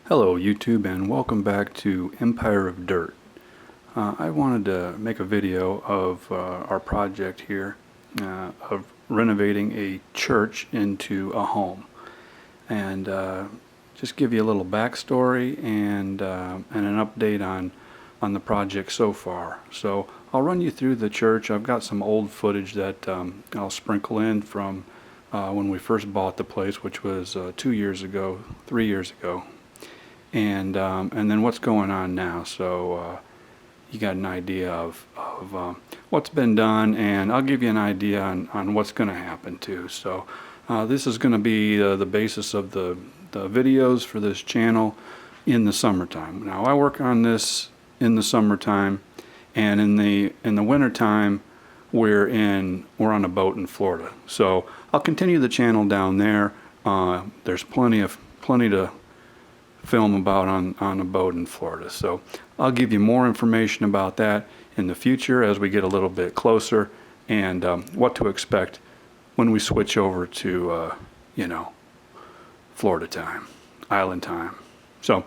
Hello YouTube, and welcome back to Empire of Dirt. I wanted to make a video of our project here of renovating a church into a home, and just give you a little backstory and an update on the project so far. So I'll run you through the church. I've got some old footage that I'll sprinkle in from when we first bought the place, which was 2 years ago, 3 years ago. And then what's going on now, so you got an idea of what's been done, and I'll give you an idea on what's going to happen too. So this is going to be the basis of the videos for this channel in the summertime. Now I work on this in the summertime, and in the wintertime we're on a boat in Florida. So I'll continue the channel down there. There's plenty to film about on a boat in Florida. So I'll give you more information about that in the future as we get a little bit closer, and what to expect when we switch over to Florida time, island time. So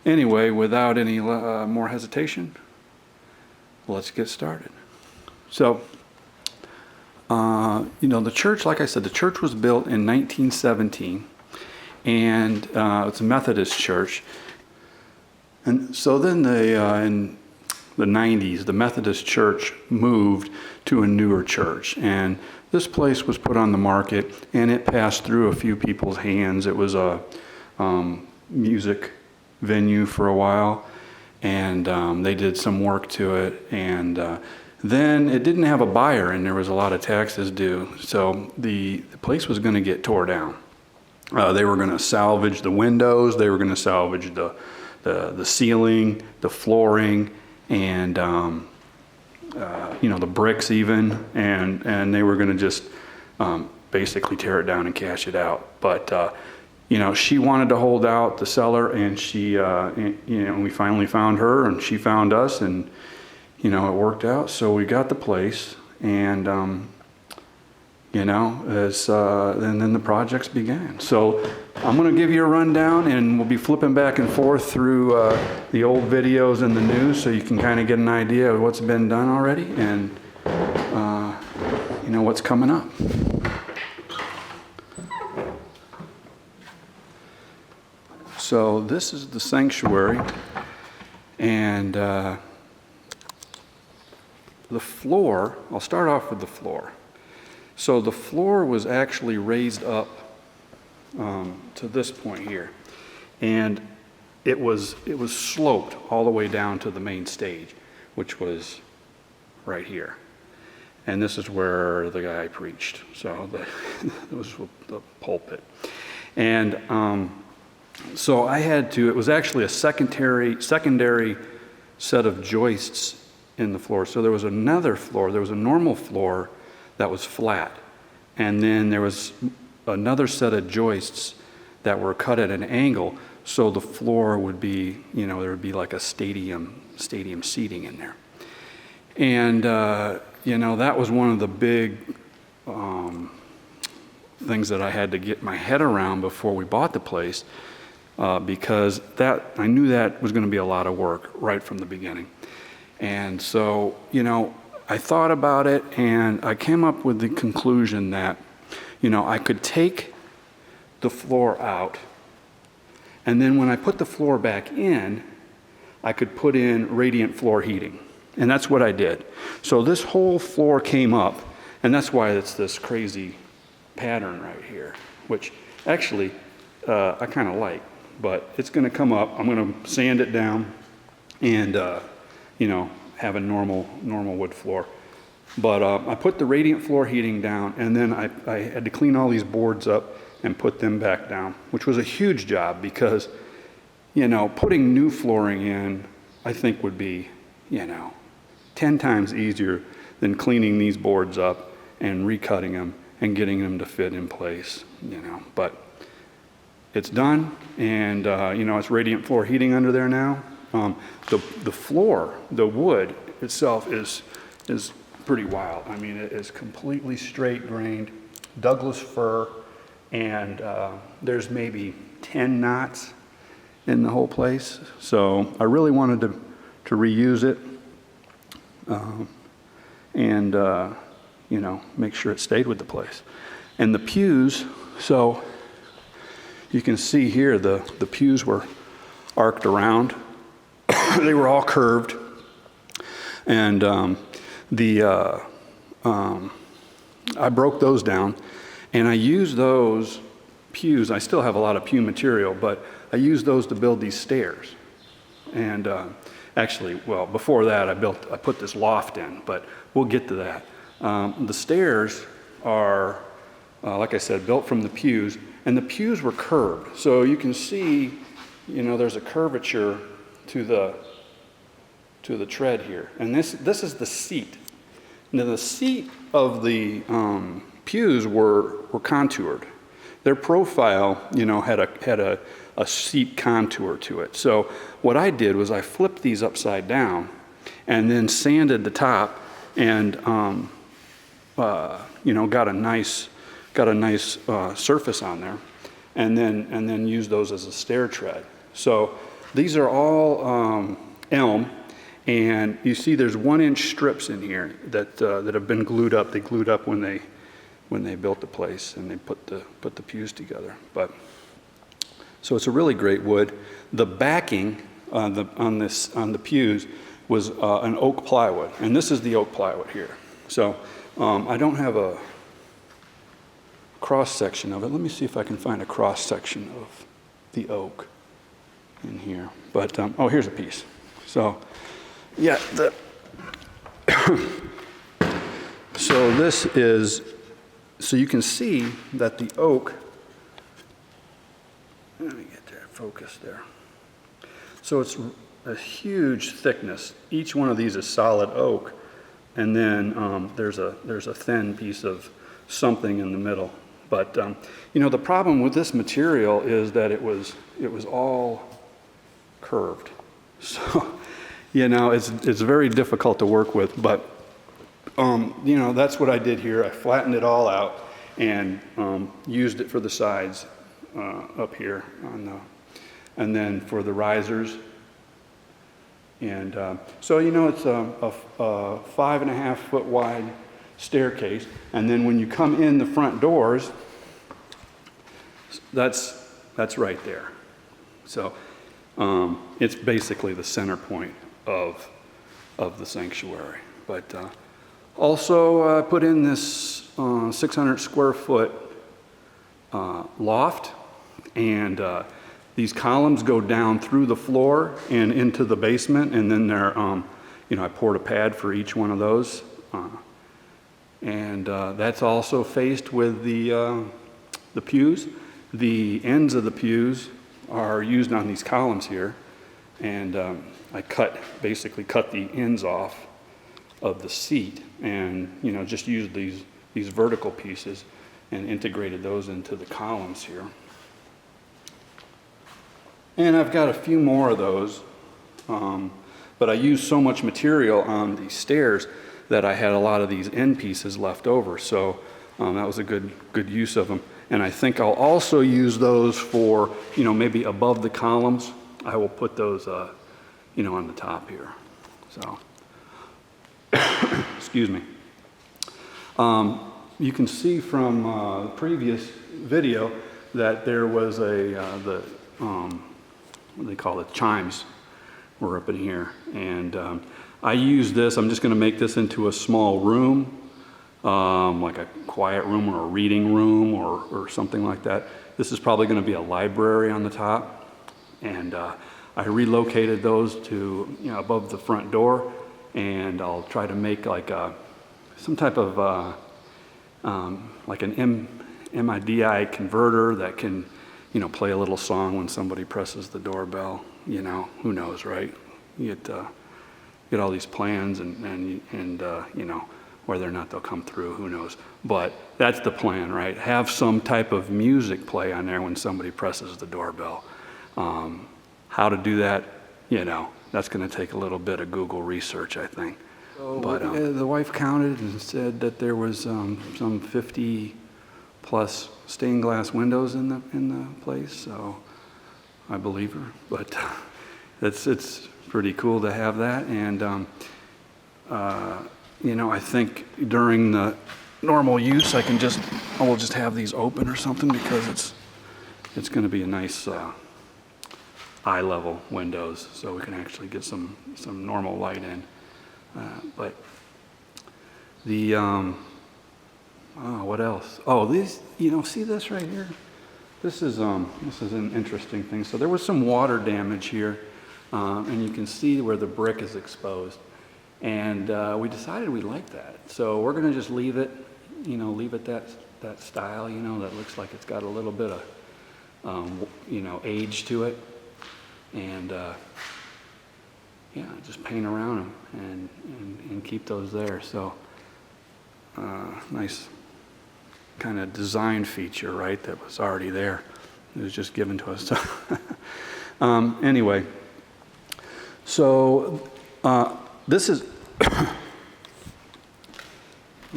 anyway, without any more hesitation, let's get started. So the church, like I said, the church was built in 1917. And it's a Methodist church. And so then in the 90s, the Methodist church moved to a newer church. And this place was put on the market, and it passed through a few people's hands. It was a music venue for a while, and they did some work to it. And then it didn't have a buyer, and there was a lot of taxes due. So the place was going to get tore down. They were going to salvage the windows, they were going to salvage the ceiling, the flooring, and the bricks even, and they were going to just basically tear it down and cash it out. But she wanted to hold out, the seller, and she we finally found her, and she found us, and it worked out. So we got the place, and and then the projects began. So I'm going to give you a rundown, and we'll be flipping back and forth through the old videos and the news, so you can kind of get an idea of what's been done already, and what's coming up. So this is the sanctuary, and the floor, I'll start off with the floor. So the floor was actually raised up to this point here, and it was sloped all the way down to the main stage, which was right here. And this is where the guy preached. So it was the pulpit. And so I had to. It was actually a secondary set of joists in the floor. So there was another floor. There was a normal floor that was flat, and then there was another set of joists that were cut at an angle, so the floor would be, there would be like a stadium seating in there. And that was one of the big things that I had to get my head around before we bought the place, because I knew that was going to be a lot of work right from the beginning. And so I thought about it, and I came up with the conclusion that, I could take the floor out, and then when I put the floor back in, I could put in radiant floor heating. And that's what I did. So this whole floor came up, and that's why it's this crazy pattern right here, which actually I kind of like, but it's going to come up. I'm going to sand it down and, have a normal wood floor. But I put the radiant floor heating down, and then I had to clean all these boards up and put them back down, which was a huge job because, putting new flooring in, I think would be, 10 times easier than cleaning these boards up and recutting them and getting them to fit in place, But it's done, and, it's radiant floor heating under there now. The floor, the wood itself is pretty wild. I mean, it is completely straight grained, Douglas fir, and there's maybe 10 knots in the whole place. So I really wanted to reuse it and you know, make sure it stayed with the place. And the pews, so you can see here the pews were arced around. They were all curved. And I broke those down, and I used those pews. I still have a lot of pew material, but I used those to build these stairs. And actually, well, before that, I put this loft in, but we'll get to that. The stairs are, like I said, built from the pews, and the pews were curved. So you can see, you know, there's a curvature to the tread here. And this is the seat. Now the seat of the pews were contoured. Their profile, you know, had a seat contour to it. So what I did was I flipped these upside down and then sanded the top and you know, got a nice surface on there, and then used those as a stair tread. So these are all elm. And you see there's 1-inch strips in here that have been glued up. They glued up when they built the place and they put the pews together. But so it's a really great wood. The backing on the pews was an oak plywood, and this is the oak plywood here. So I don't have a cross section of it. Let me see if I can find a cross section of the oak in here. But oh, here's a piece. So. Yeah, so this is, so you can see that the oak, let me get that focus there. So it's a huge thickness. Each one of these is solid oak, and then there's a thin piece of something in the middle. But you know, the problem with this material is that it was all curved. So. You know, it's very difficult to work with, but you know, that's what I did here. I flattened it all out and used it for the sides up here and then for the risers. And so, you know, it's a 5.5 foot wide staircase, and then when you come in the front doors, that's right there. So it's basically the center point of the sanctuary. But also put in this 600 square foot loft, and these columns go down through the floor and into the basement, and then there, you know, I poured a pad for each one of those, and that's also faced with the pews. The ends of the pews are used on these columns here, and I basically cut the ends off of the seat, and you know, just used these vertical pieces and integrated those into the columns here. And I've got a few more of those, but I used so much material on these stairs that I had a lot of these end pieces left over, so that was a good use of them. And I think I'll also use those for, you know, maybe above the columns. I will put those, you know, on the top here. So, excuse me. You can see from the previous video that there was what do they call it? Chimes were up in here. And I used this. I'm just going to make this into a small room, like a quiet room or a reading room or something like that. This is probably going to be a library on the top. And I relocated those to, you know, above the front door, and I'll try to make like some type of like an MIDI converter that can, you know, play a little song when somebody presses the doorbell. You know, who knows, right? You get all these plans and you know, whether or not they'll come through, who knows. But that's the plan, right? Have some type of music play on there when somebody presses the doorbell. How to do that, you know, that's going to take a little bit of Google research, I think. So, but the wife counted and said that there was some 50 plus stained glass windows in the place. So I believe her, but it's pretty cool to have that. And you know, I think during the normal use, I will just have these open or something, because it's going to be a nice eye level windows, so we can actually get some normal light in. But the what else? Oh, these, you know, see this right here? This is an interesting thing. So there was some water damage here, and you can see where the brick is exposed. And we decided we liked that, so we're going to just leave it, you know, that style, you know, that looks like it's got a little bit of, you know, age to it, and yeah, just paint around them and keep those there. So nice kind of design feature, right? That was already there. It was just given to us. Anyway, so this is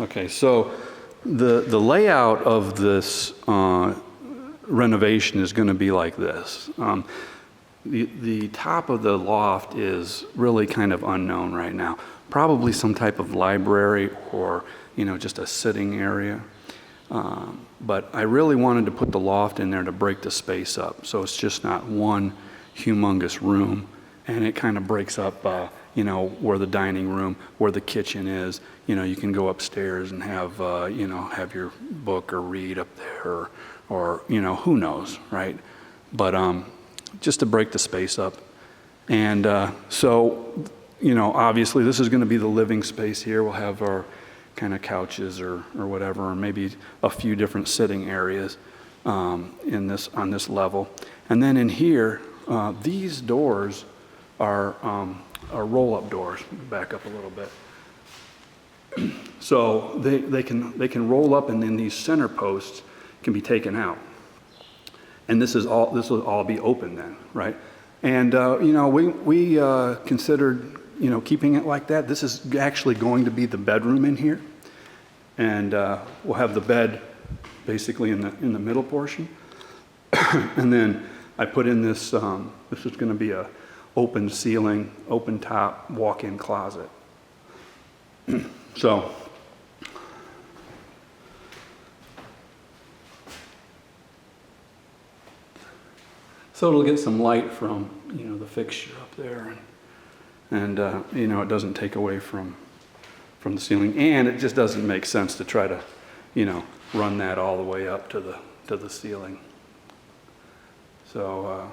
okay. So the layout of this renovation is going to be like this. The top of the loft is really kind of unknown right now. Probably some type of library, or, you know, just a sitting area. But I really wanted to put the loft in there to break the space up, so it's just not one humongous room, and it kind of breaks up, you know, where the dining room, where the kitchen is. You know, you can go upstairs and have, you know, have your book or read up there, or you know, who knows, right? But just to break the space up. And so, you know, obviously this is going to be the living space here. We'll have our kind of couches or whatever, or maybe a few different sitting areas on this level. And then in here, these doors are roll-up doors. Back up a little bit. So they can roll up, and then these center posts can be taken out. And this will all be open then, right? And you know, we considered, you know, keeping it like that. This is actually going to be the bedroom in here, and we'll have the bed basically in the middle portion. And then I put in this. This is going to be a open ceiling, open top, walk-in closet. So. So it'll get some light from, you know, the fixture up there, and you know, it doesn't take away from the ceiling, and it just doesn't make sense to try to, you know, run that all the way up to the ceiling. So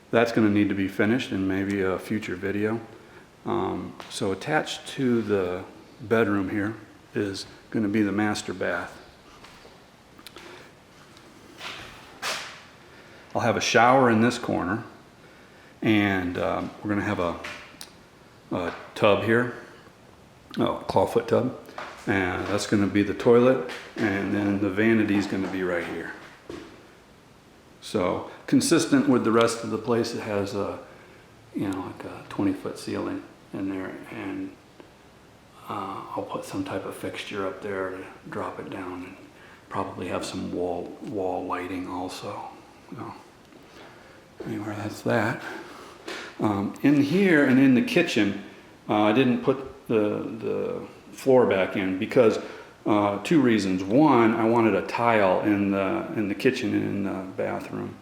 that's going to need to be finished in maybe a future video. So attached to the bedroom here is going to be the master bath. I'll have a shower in this corner, and we're going to have a tub here, a clawfoot tub, and that's going to be the toilet, and then the vanity is going to be right here. So consistent with the rest of the place, it has a, you know, like a 20-foot ceiling in there, and I'll put some type of fixture up there to drop it down, and probably have some wall lighting also. So, anyway, that's that. In here and in the kitchen, I didn't put the floor back in because two reasons. One, I wanted a tile in the kitchen and in the bathroom,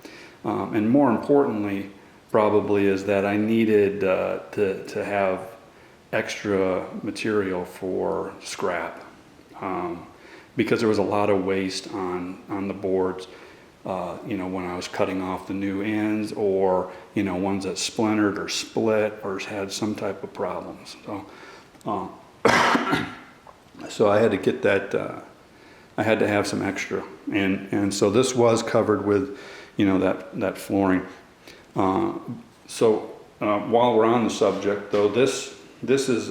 and more importantly, probably, is that I needed to have extra material for scrap, because there was a lot of waste on the boards. You know, when I was cutting off the new ends, or, you know, ones that splintered or split or had some type of problems. So, so I had to get that. I had to have some extra, and so this was covered with, you know, that flooring. So while we're on the subject, though, this is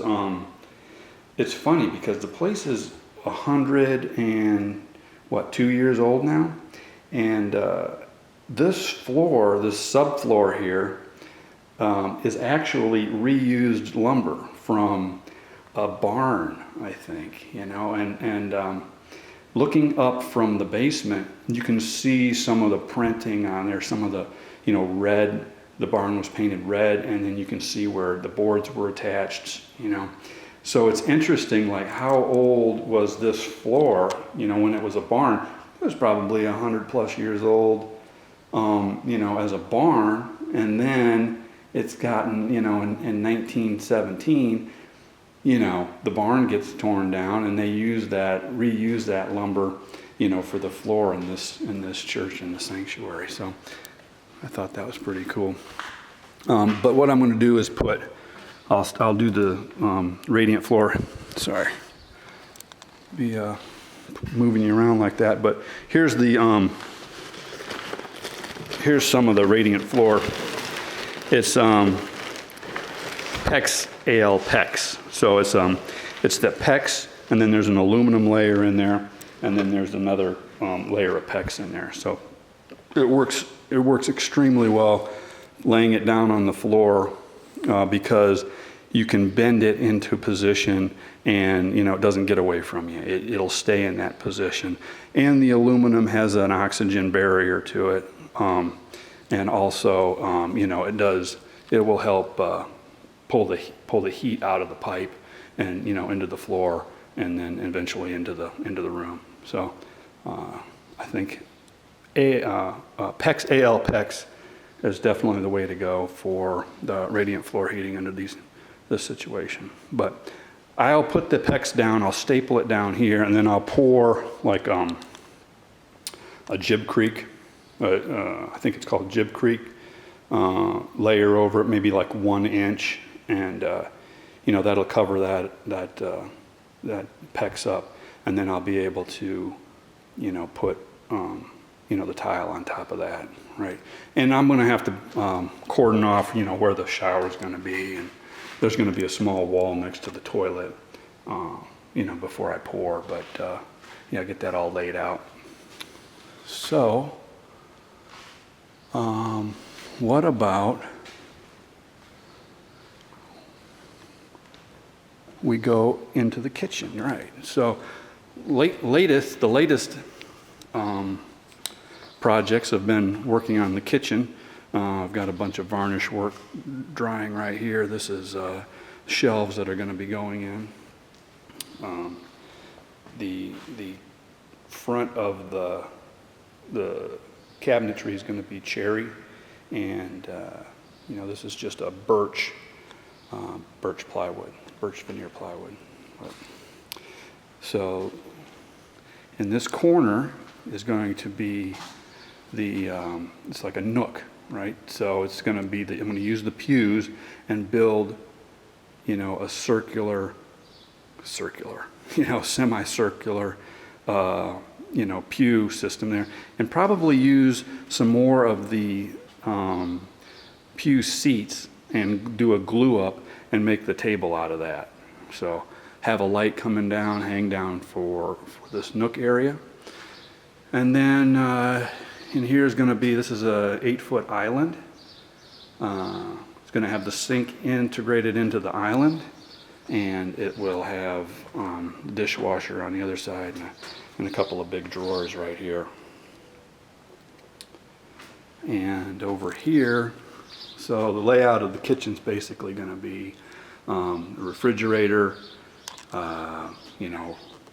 it's funny because the place is 2 years old now. And this floor, this subfloor here, is actually reused lumber from a barn, I think, you know, and looking up from the basement, you can see some of the printing on there, some of the, red. The barn was painted red, and then you can see where the boards were attached, So it's interesting, like how old was this floor, when it was a barn? It was probably 100+ years old, as a barn. And then it's gotten, in 1917, the barn gets torn down, and they reuse that lumber, for the floor in this church, in the sanctuary. So I thought that was pretty cool. But what I'm going to do is I'll do the radiant floor. Sorry, be moving you around like that. But here's here's some of the radiant floor. It's PEX AL PEX. So it's the PEX, and then there's an aluminum layer in there, and then there's another layer of PEX in there. So it works extremely well laying it down on the floor because you can bend it into position, and it doesn't get away from you. It'll stay in that position. And the aluminum has an oxygen barrier to it, and also it will help pull the heat out of the pipe and into the floor, and then eventually into the room. So I think PEX AL PEX is definitely the way to go for the radiant floor heating under this situation. But I'll put the PEX down, I'll staple it down here, and then I'll pour like a Jib Creek, I think it's called Jib Creek, layer over it, maybe like 1 inch, and that'll cover that PEX up, and then I'll be able to put the tile on top of that, right? And I'm going to have to cordon off, where the shower is going to be, and there's going to be a small wall next to the toilet, before I pour, but get that all laid out. So, what about we go into the kitchen, right? So, the latest projects have been working on the kitchen. I've got a bunch of varnish work drying right here. This is shelves that are going to be going in. The front of the cabinetry is going to be cherry, and this is just a birch plywood, birch veneer plywood. So in this corner is going to be it's like a nook, right? So it's going to be I'm going to use the pews and build, a semicircular, pew system there, and probably use some more of the pew seats and do a glue up and make the table out of that. So have a light coming down, hang down for this nook area. And then in here is going to be, this is a 8-foot island. It's going to have the sink integrated into the island, and it will have the dishwasher on the other side, and a couple of big drawers right here. And over here, so the layout of the kitchen's basically going to be a refrigerator.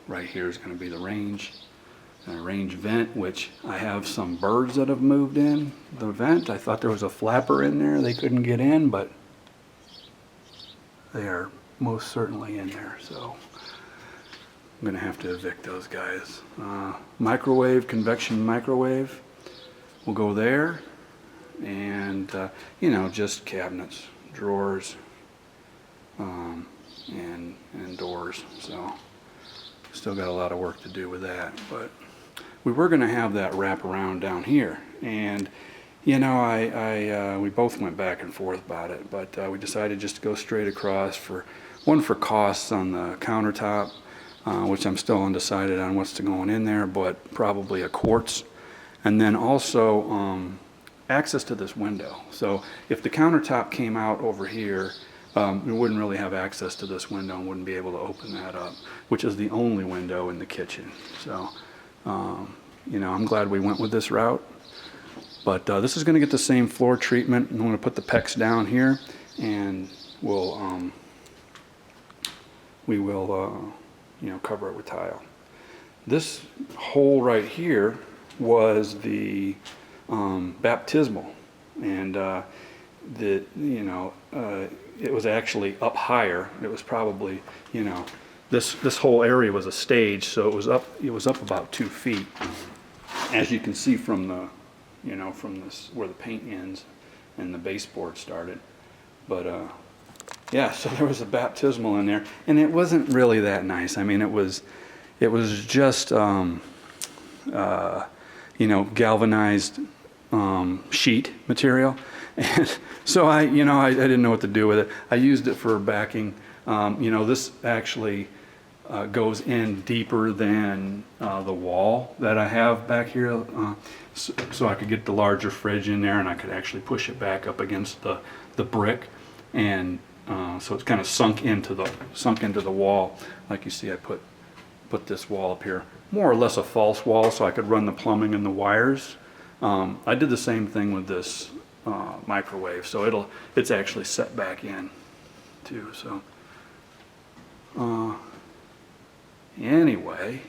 Right here is going to be the range. And a range vent, which I have some birds that have moved in the vent. I thought there was a flapper in there. They couldn't get in, but they are most certainly in there. So I'm going to have to evict those guys. Microwave, convection microwave will go there. And, just cabinets, drawers, and doors. So still got a lot of work to do with that. But we were going to have that wrap around down here, and we both went back and forth about it, but we decided just to go straight across for costs on the countertop, which I'm still undecided on what's going in there, but probably a quartz, and then also access to this window. So if the countertop came out over here, we wouldn't really have access to this window and wouldn't be able to open that up, which is the only window in the kitchen. So, I'm glad we went with this route. But this is going to get the same floor treatment. I'm going to put the pecs down here, and we will cover it with tile. This hole right here was the baptismal, and it was actually up higher. It was probably, this whole area was a stage, so it was up about 2 feet, as you can see from the, from this where the paint ends and the baseboard started. But yeah, so there was a baptismal in there, and it wasn't really that nice. I mean, it was just galvanized sheet material, and so I didn't know what to do with it. I used it for backing. This actually goes in deeper than the wall that I have back here, so I could get the larger fridge in there, and I could actually push it back up against the brick, and so it's kind of sunk into the wall. Like you see, I put this wall up here, more or less a false wall, so I could run the plumbing and the wires. I did the same thing with this microwave, so it's actually set back in too. So anyway,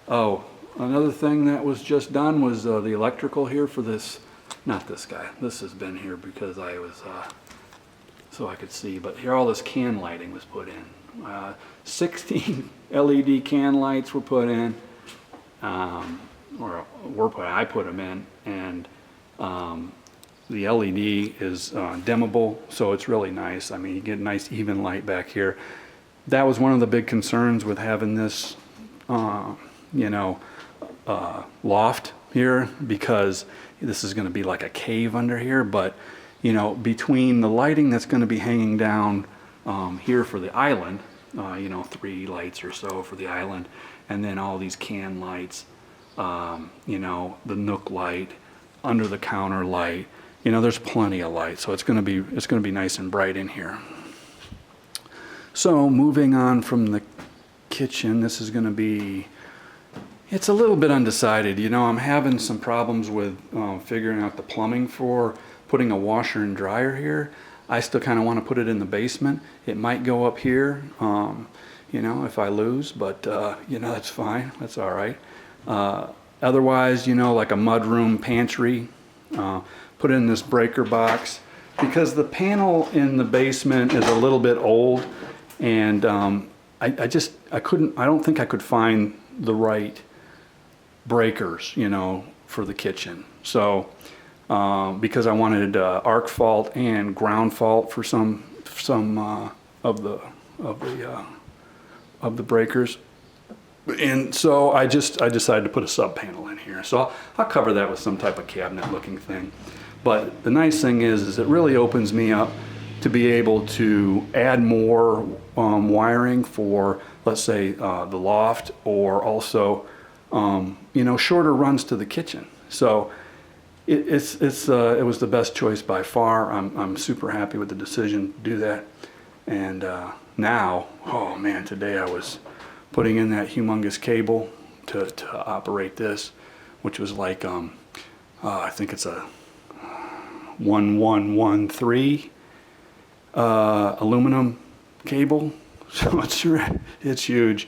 another thing that was just done was the electrical here for this. Not this guy. This has been here because I was so I could see. But here, all this can lighting was put in. 16 LED can lights were put in, I put them in, and the LED is dimmable, so it's really nice. I mean, you get a nice even light back here. That was one of the big concerns with having this, loft here, because this is going to be like a cave under here. But between the lighting that's going to be hanging down here for the island, 3 lights or so for the island, and then all these can lights, the nook light, under the counter light, there's plenty of light, so it's going to be nice and bright in here. So moving on from the kitchen, this is going to be, it's a little bit undecided. I'm having some problems with figuring out the plumbing for putting a washer and dryer here. I still kind of want to put it in the basement. It might go up here, if I lose, but that's fine. That's all right. Otherwise, like a mudroom pantry, put in this breaker box, because the panel in the basement is a little bit old, and I don't think I could find the right breakers, for the kitchen. So because I wanted arc fault and ground fault for some of the breakers, and so I decided to put a sub panel in here. So I'll cover that with some type of cabinet looking thing. But the nice thing is it really opens me up to be able to add more wiring for, let's say, the loft, or also shorter runs to the kitchen. So it was the best choice by far. I'm super happy with the decision to do that. And now, oh man, today I was putting in that humongous cable to operate this, which was like I think it's a 1113 aluminum cable, so it's huge,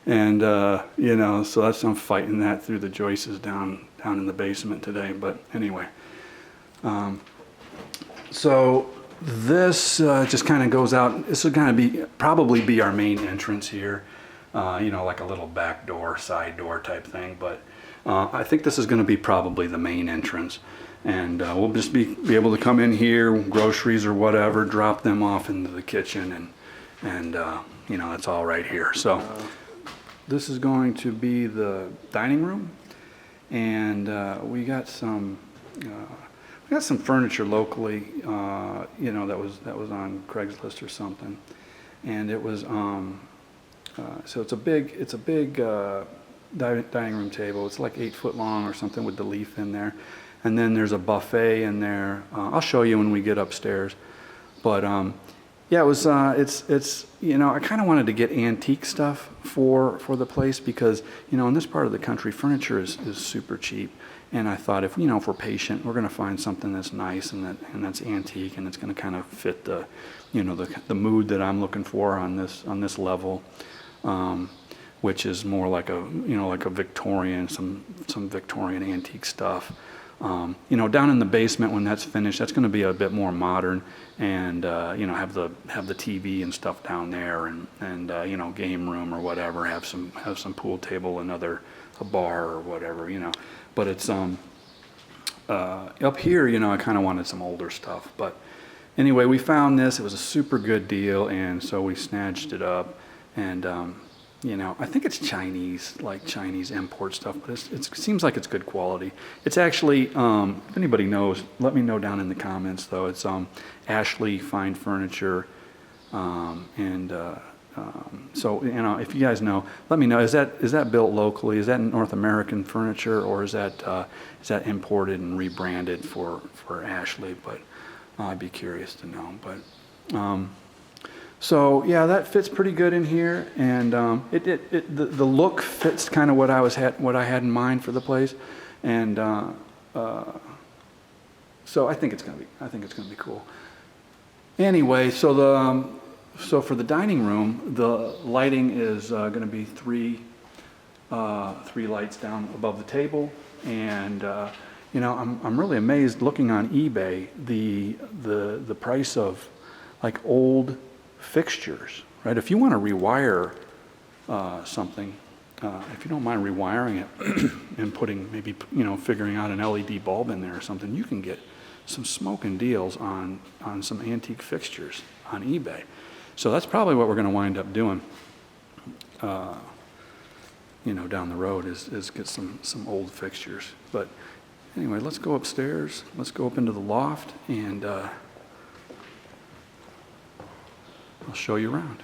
and so I'm fighting that through the joists down in the basement today. But anyway, so this just kind of goes out. This will kind of probably be our main entrance here, like a little back door, side door type thing. But I think this is going to be probably the main entrance, and we'll just be able to come in here, groceries or whatever, drop them off into the kitchen, and it's all right here. So this is going to be the dining room, and we got some furniture locally, that was on Craigslist or something, and it was so it's a big dining room table. It's like 8 foot long or something with the leaf in there, and then there's a buffet in there. I'll show you when we get upstairs, but yeah, it was it's I kind of wanted to get antique stuff for the place, because in this part of the country furniture is super cheap, And I thought, if we're patient, we're going to find something that's nice and that's antique, and it's going to kind of fit the mood that I'm looking for on this level, which is more like a Victorian, some Victorian antique stuff. Down in the basement, when that's finished, that's going to be a bit more modern, and have the TV and stuff down there, and game room or whatever. Have some pool table and a bar or whatever. But it's up here. I kind of wanted some older stuff. But anyway, we found this. It was a super good deal, and so we snatched it up, and I think it's Chinese import stuff, but it seems like it's good quality. It's actually, if anybody knows, let me know down in the comments, though. It's Ashley Fine Furniture, so if you guys know, let me know. Is that built locally? Is that North American furniture, or is that imported and rebranded for Ashley? But I'd be curious to know. But so yeah, that fits pretty good in here, and the look fits kind of what I had in mind for the place, and so I think it's gonna be cool. Anyway, so for the dining room, the lighting is going to be three lights down above the table, and I'm really amazed looking on eBay the price of like old fixtures, right? If you want to rewire something, if you don't mind rewiring it and putting maybe figuring out an LED bulb in there or something, you can get some smoking deals on some antique fixtures on eBay. So that's probably what we're going to wind up doing, down the road is get some old fixtures. But anyway, let's go upstairs. Let's go up into the loft, and I'll show you around.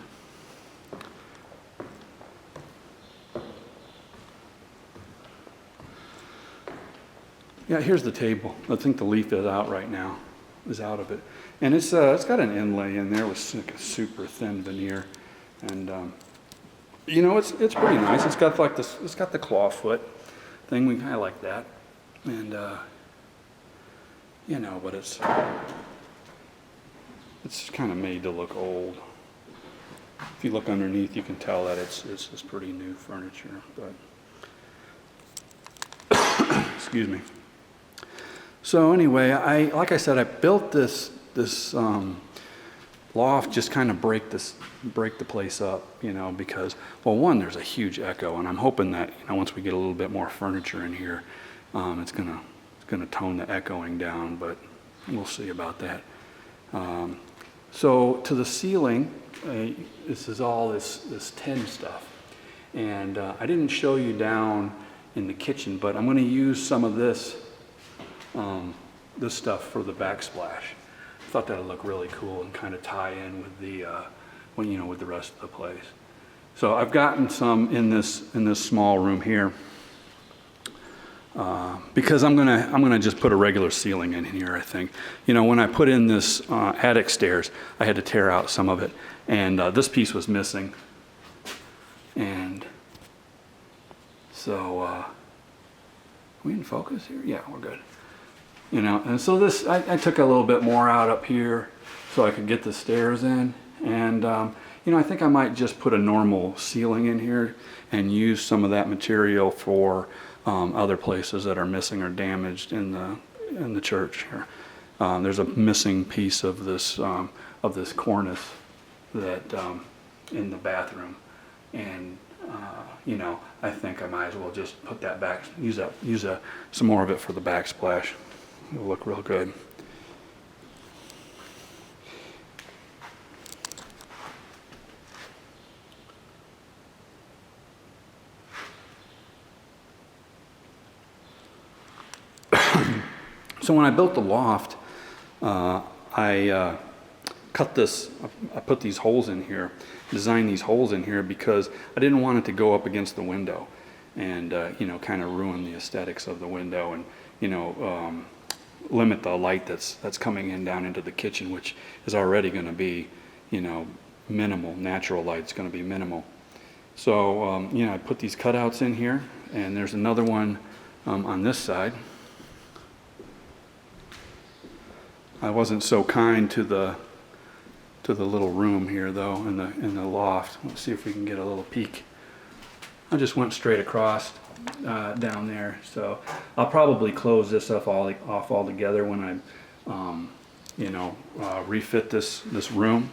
Yeah, here's the table. I think the leaf is out right now, is out of it. And it's got an inlay in there with like a super thin veneer, and it's pretty nice. It's got like this. It's got the claw foot thing. I like that, and but it's kind of made to look old. If you look underneath, you can tell that it's pretty new furniture. But excuse me. So anyway, like I said, I built this loft just kind of break the place up, because, well, one, there's a huge echo, and I'm hoping that once we get a little bit more furniture in here, it's gonna tone the echoing down, but we'll see about that. So to the ceiling, this is all this tin stuff, and I didn't show you down in the kitchen, but I'm going to use some of this stuff for the backsplash. I thought that would look really cool and kind of tie in with with the rest of the place. So I've gotten some in this small room here, because I'm gonna just put a regular ceiling in here. I think when I put in this attic stairs, I had to tear out some of it, and this piece was missing, and so are we in focus here? Yeah, we're good. And so this, I took a little bit more out up here so I could get the stairs in, and I think I might just put a normal ceiling in here and use some of that material for other places that are missing or damaged in the church here. There's a missing piece of this cornice that in the bathroom, and I think I might as well just put that back, use some more of it for the backsplash. It'll look real good. So when I built the loft, I cut this, I put these holes in here, designed these holes in here because I didn't want it to go up against the window and, kind of ruin the aesthetics of the window, and, limit the light that's coming in down into the kitchen, which is already going to be, minimal. Natural light's going to be minimal. So, I put these cutouts in here, and there's another one on this side. I wasn't so kind to the little room here though, in the loft. Let's see if we can get a little peek. I just went straight across down there, so I'll probably close this off altogether when I refit this room,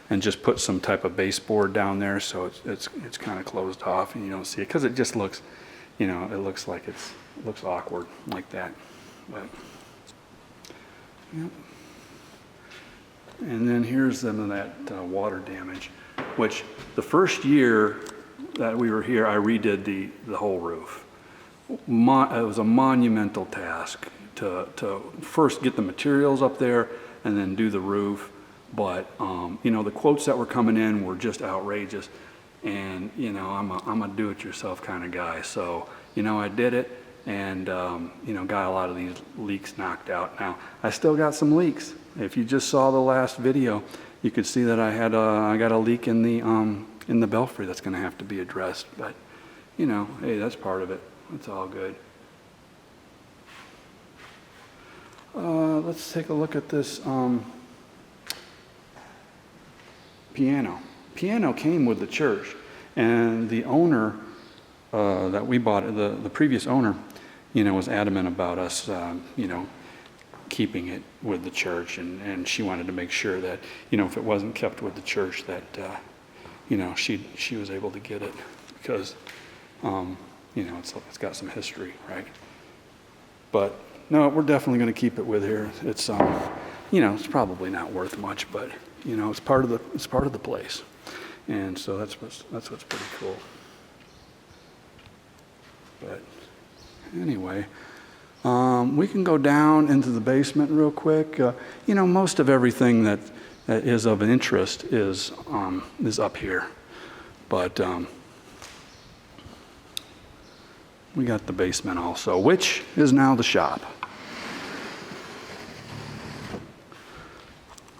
and just put some type of baseboard down there so it's kind of closed off and you don't see it, because it just looks, it looks like it looks awkward like that. But yep. And then here's some of that water damage, which the first year that we were here, I redid the whole roof. It was a monumental task to first get the materials up there and then do the roof. But the quotes that were coming in were just outrageous, and I'm a do-it-yourself kind of guy. So I did it, and got a lot of these leaks knocked out. Now I still got some leaks. If you just saw the last video, you could see that I got a leak in the belfry that's going to have to be addressed. But hey, that's part of it. It's all good. Let's take a look at this piano. Piano came with the church, and the owner that we bought it, the previous owner, was adamant about us, keeping it with the church, and she wanted to make sure that, if it wasn't kept with the church, that, she was able to get it, because, it's got some history, right? But no, we're definitely going to keep it with here. It's, it's probably not worth much, but it's part of the place, and so that's what's pretty cool. But anyway, we can go down into the basement real quick. Most of everything that is of interest is up here, but we got the basement also, which is now the shop.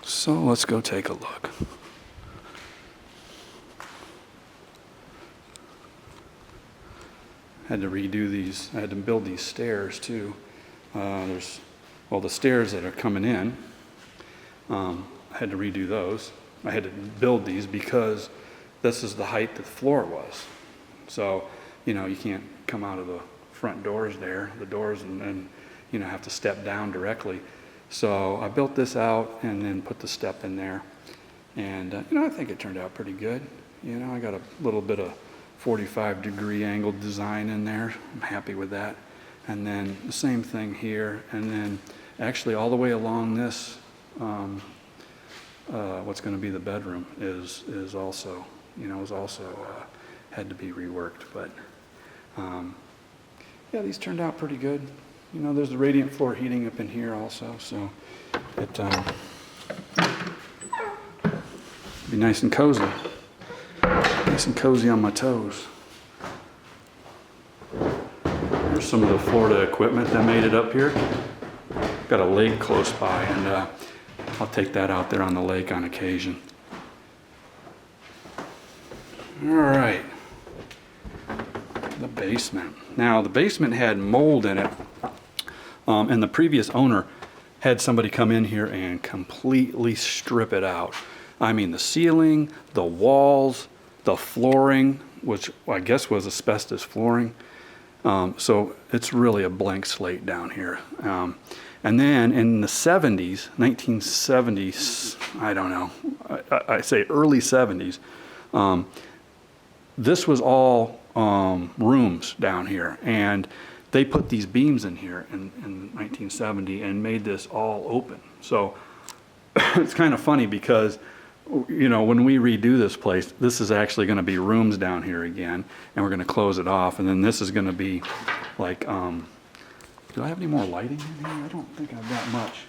So let's go take a look. Had to redo these. I had to build these stairs too. The stairs that are coming in, I had to redo those. I had to build these because this is the height that the floor was. So, you can't come out of the front doors there, the doors, and then, have to step down directly. So I built this out and then put the step in there. And, I think it turned out pretty good. I got a little bit of 45-degree angled design in there. I'm happy with that. And then the same thing here. And then actually all the way along this, what's going to be the bedroom is also, had to be reworked. But, yeah, these turned out pretty good. There's the radiant floor heating up in here also, so it be nice and cozy. Nice and cozy on my toes. Here's some of the Florida equipment that made it up here. Got a lake close by, and I'll take that out there on the lake on occasion. All right. The basement. Now, the basement had mold in it. And the previous owner had somebody come in here and completely strip it out. I mean, the ceiling, the walls, the flooring, which I guess was asbestos flooring. So it's really a blank slate down here. And then in the 70s, 1970s, I don't know, I say early 70s, this was all rooms down here. And they put these beams in here in 1970 and made this all open. So it's kind of funny because, when we redo this place, this is actually going to be rooms down here again, and we're going to close it off. And then this is going to be like, do I have any more lighting in here? I don't think I've got much.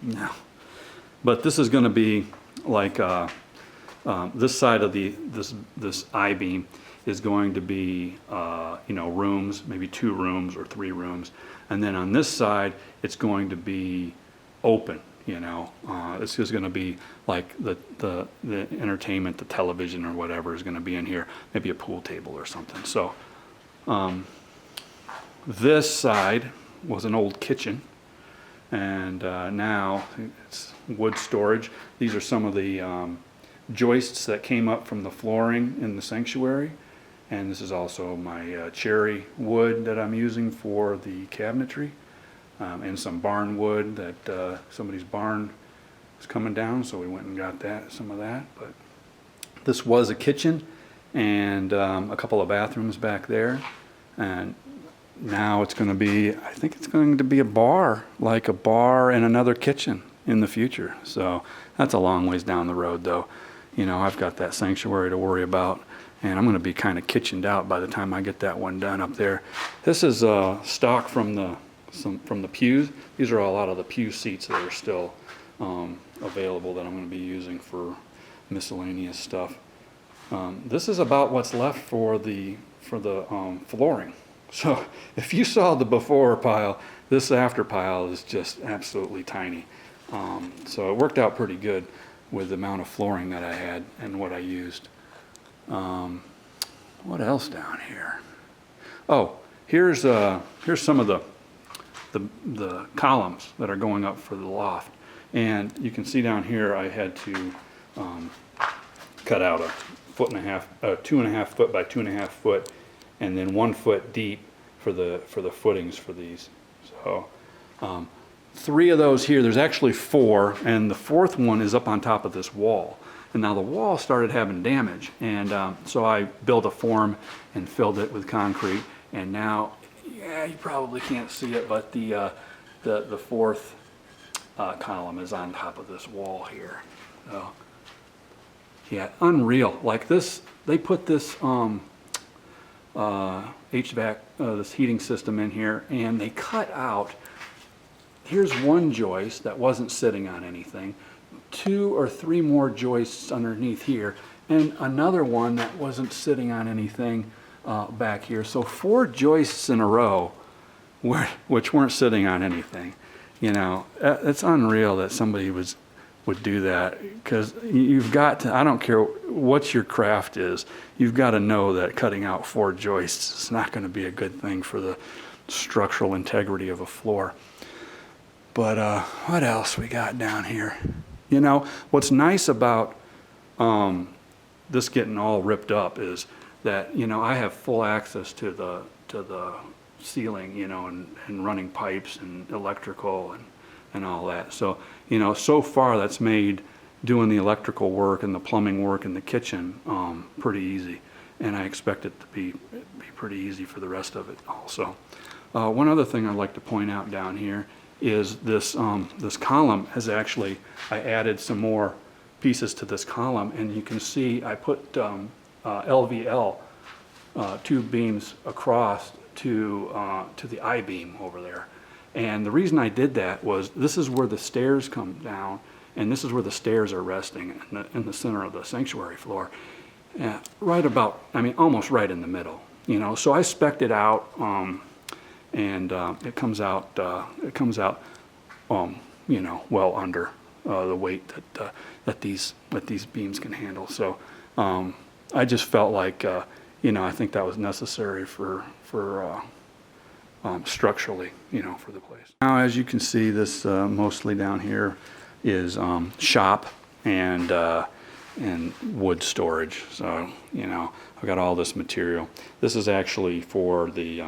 No. But this is going to be like this side of this I-beam is going to be, rooms, maybe 2 rooms or 3 rooms. And then on this side, it's going to be open, It's just going to be like the entertainment, the television or whatever is going to be in here, maybe a pool table or something. So this side was an old kitchen. and now it's wood storage. These are some of the joists that came up from the flooring in the sanctuary, and this is also my cherry wood that I'm using for the cabinetry, and some barn wood that somebody's barn was coming down, so we went and got some of that. But this was a kitchen and a couple of bathrooms back there, and now it's going to be, I think it's going to be a bar, like a bar and another kitchen in the future. So that's a long ways down the road, though. You know, I've got that sanctuary to worry about, and I'm going to be kind of kitchened out by the time I get that one done up there. This is stock from the pews. These are a lot of the pew seats that are still available that I'm going to be using for miscellaneous stuff. This is about what's left for the flooring. So if you saw the before pile, this after pile is just absolutely tiny. So it worked out pretty good with the amount of flooring that I had and what I used. What else down here? Oh, here's some of the columns that are going up for the loft. And you can see down here I had to cut out a 2.5 foot by 2.5 foot, and then 1 foot deep for the footings for these. So 3 of those here. There's actually 4, and the 4th one is up on top of this wall. And now the wall started having damage, and so I built a form and filled it with concrete. And now, yeah, you probably can't see it, but the 4th column is on top of this wall here. So, yeah, unreal. Like this, they put this HVAC, this heating system in here, and they cut out. Here's one joist that wasn't sitting on anything, 2 or 3 more joists underneath here, and another one that wasn't sitting on anything back here. So 4 joists in a row which weren't sitting on anything. You know, it's unreal that somebody would do that, because you've got to, I don't care what your craft is, you've got to know that cutting out 4 joists is not going to be a good thing for the structural integrity of a floor. But what else we got down here? You know, what's nice about this getting all ripped up is that, you know, I have full access to the ceiling, you know, and running pipes and electrical and all that. So, you know, so far that's made doing the electrical work and the plumbing work in the kitchen pretty easy, and I expect it to be pretty easy for the rest of it also. One other thing I'd like to point out down here is this this column has actually, I added some more pieces to this column, and you can see I put LVL 2 beams across to the I-beam over there. And the reason I did that was this is where the stairs come down, and this is where the stairs are resting in the center of the sanctuary floor. Right about, I mean, almost right in the middle, you know. So I spec'd it out, and it comes out, you know, well under the weight that these beams can handle. So I just felt like, you know, I think that was necessary for structurally, you know, for the place. Now, as you can see, this mostly down here is shop and wood storage. So, you know, I've got all this material. This is actually for the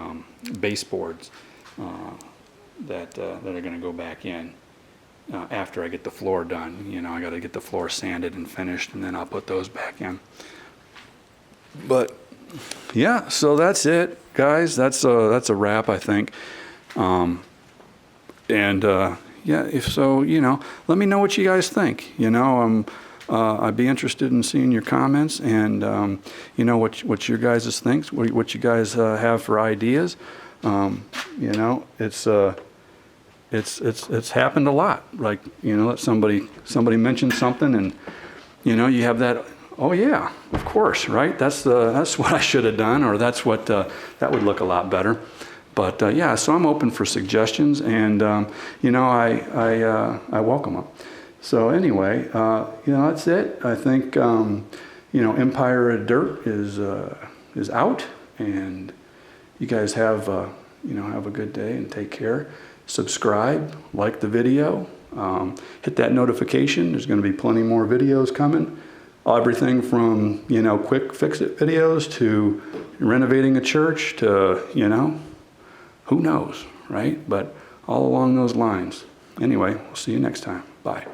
baseboards that are going to go back in after I get the floor done. You know, I got to get the floor sanded and finished, and then I'll put those back in. But yeah, so that's it, guys. That's a wrap, I think. Yeah, if so, you know, let me know what you guys think. You know, I'd be interested in seeing your comments, and you know, what your guys think, what you guys have for ideas. You know, it's happened a lot. Like, you know, let somebody mention something, and you know, you have that. Oh yeah, of course, right? That's what I should have done, or that's what that would look a lot better. But yeah, so I'm open for suggestions, and you know, I welcome them. So anyway, you know, that's it. I think you know, Empire of Dirt is out, and you guys have you know, have a good day and take care. subscribe, like the video, hit that notification. There's going to be plenty more videos coming. Everything from, quick fix-it videos to renovating a church to, who knows, right? But all along those lines. Anyway, we'll see you next time. Bye.